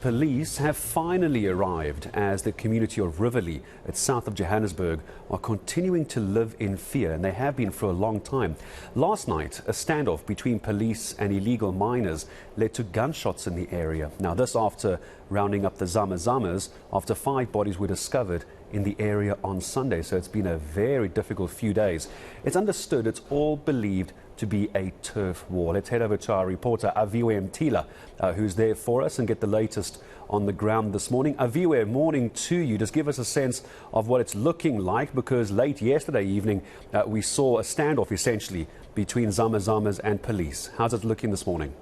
Police have finally arrived as the community of Riverlea, it's south of Johannesburg, are continuing to live in fear, and they have been for a long time. Last night, a standoff between police and illegal miners led to gunshots in the area. Now, this after rounding up the Zama Zamas after 5 bodies were discovered in the area on Sunday. So it's been a very difficult few days. It's understood it's all believed to be a turf war. Let's head over to our reporter Aviwe Mtila, who's there for us, and get the latest on the ground this morning. Aviwe, morning to you. Just give us a sense of what it's looking like, because late yesterday evening we saw a standoff essentially between Zama Zamas and police. How's it looking this morning?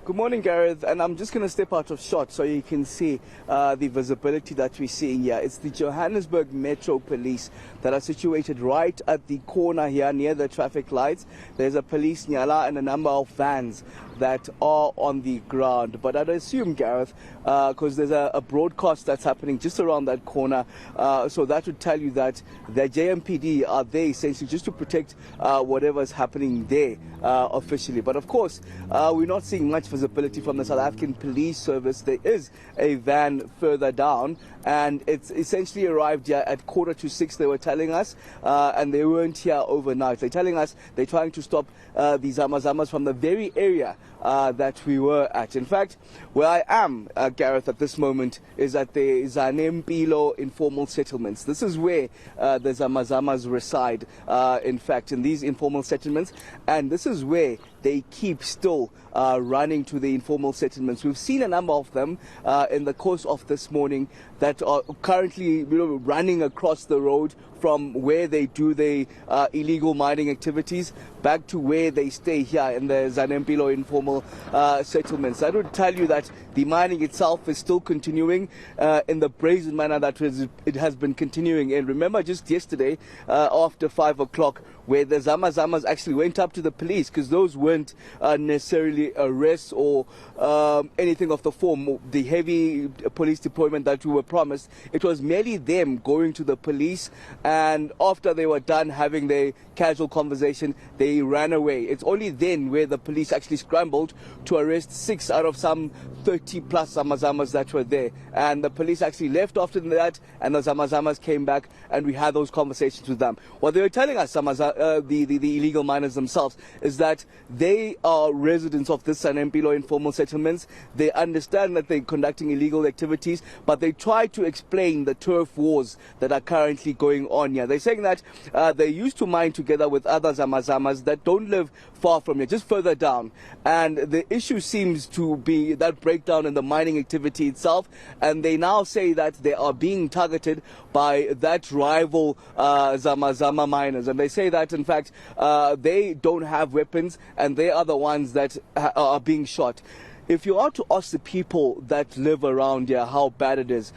Good morning, Gareth, and I'm just going to step out of shot so you can see the visibility that we're seeing here. It's the Johannesburg Metro Police that are situated right at the corner here near the traffic lights. There's a police nyala and a number of vans that are on the ground. But I'd assume, Gareth, because there's a broadcast that's happening just around that corner, so that would tell you that the JMPD are there essentially just to protect whatever's happening there officially. But of course, we're not seeing much visibility from the South African Police Service. There is a van further down, and it's essentially arrived here at 5:45, they were telling us, and they weren't here overnight. They're telling us they're trying to stop the Zama Zamas from the very area that we were at. In fact, where I am, Gareth, at this moment is at the Zama Zamas informal settlements. This is where the Zama Zamas reside, in fact, in these informal settlements, and this is where they keep still running to the informal settlements. We've seen a number of them in the course of this morning that are currently running across the road from where they do their illegal mining activities back to where they stay here in the Zama Zamas informal settlements. That would tell you that the mining itself is still continuing in the brazen manner that it has been continuing. And remember, just yesterday after 5 o'clock, where the Zama Zamas actually went up to the police, because those weren't necessarily arrests or anything of the form, the heavy police deployment that we were promised. It was merely them going to the police, and after they were done having their casual conversation, they ran away. It's only then where the police actually scrambled to arrest 6 out of some 30 plus Zama Zamas that were there. And the police actually left after that, and the Zama Zamas came back, and we had those conversations with them. What they were telling us, the illegal miners themselves, is that they are residents of this Zama Zamas informal settlements. They understand that they're conducting illegal activities, but they try to explain the turf wars that are currently going on here. They're saying that they used to mine together with other Zama Zamas that don't live far from here, just further down. And the issue seems to be that breakdown in the mining activity itself. And they now say that they are being targeted by that rival Zama Zama miners. And they say that, in fact, they don't have weapons, and they are the ones that are being shot. If you are to ask the people that live around here how bad it is,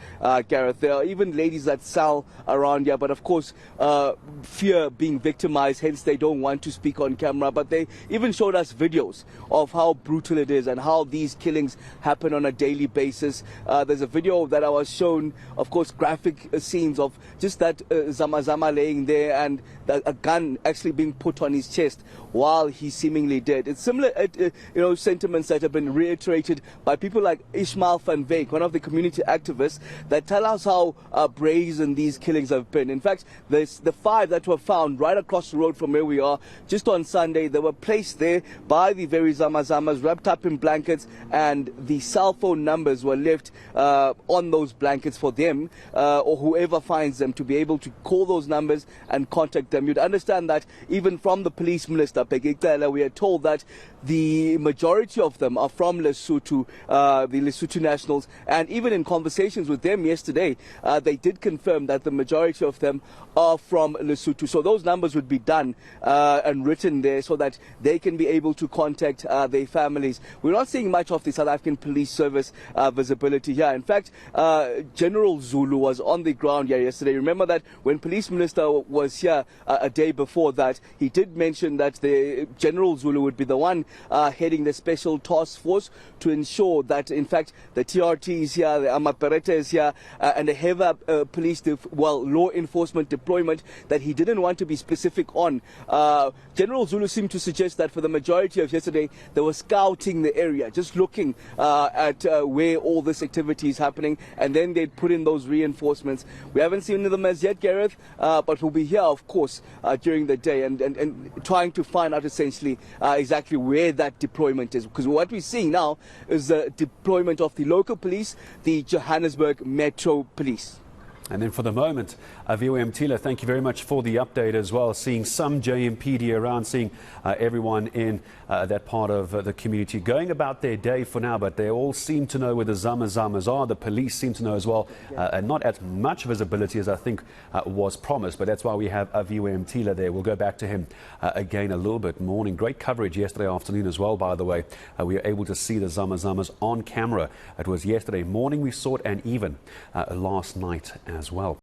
Gareth, there are even ladies that sell around here, but of course fear being victimized, hence they don't want to speak on camera. But they even showed us videos of how brutal it is and how these killings happen on a daily basis. There's a video that I was shown, of course, graphic scenes of just that Zama Zama laying there and a gun actually being put on his chest while he's seemingly dead. It's similar sentiments that have been reiterated by people like Ishmael van Wyk, one of the community activists, that tell us how brazen these killings have been. In fact, the 5 that were found right across the road from where we are just on Sunday, they were placed there by the very Zama Zamas, wrapped up in blankets, and the cell phone numbers were left on those blankets for them or whoever finds them to be able to call those numbers and contact them. You'd understand that even from the police minister, we are told that the majority of them are from Lesotho, the Lesotho nationals, and even in conversations with them yesterday, they did confirm that the majority of them are from Lesotho. So those numbers would be done and written there so that they can be able to contact their families. We're not seeing much of the South African Police Service visibility here. In fact, General Zulu was on the ground here yesterday. Remember that when Police Minister was here a day before that, he did mention that there the General Zulu would be the one heading the special task force to ensure that, in fact, the TRT is here, the Amapereta is here, and the heavy police, law enforcement deployment that he didn't want to be specific on. General Zulu seemed to suggest that for the majority of yesterday, they were scouting the area, just looking at where all this activity is happening, and then they'd put in those reinforcements. We haven't seen them as yet, Gareth, but we'll be here, of course, during the day and trying to find out essentially exactly where that deployment is. Because what we're seeing now is the deployment of the local police, the Johannesburg Metro Police. And then for the moment, Aviwe Mtila, thank you very much for the update as well. Seeing some JMPD around, seeing everyone in that part of the community going about their day for now, but they all seem to know where the Zama Zamas are. The police seem to know as well, and not as much visibility as I think was promised, but that's why we have Aviwe Mtila there. We'll go back to him again a little bit. Morning, great coverage yesterday afternoon as well, by the way. We were able to see the Zama Zamas on camera. It was yesterday morning we saw it, and even last night as well.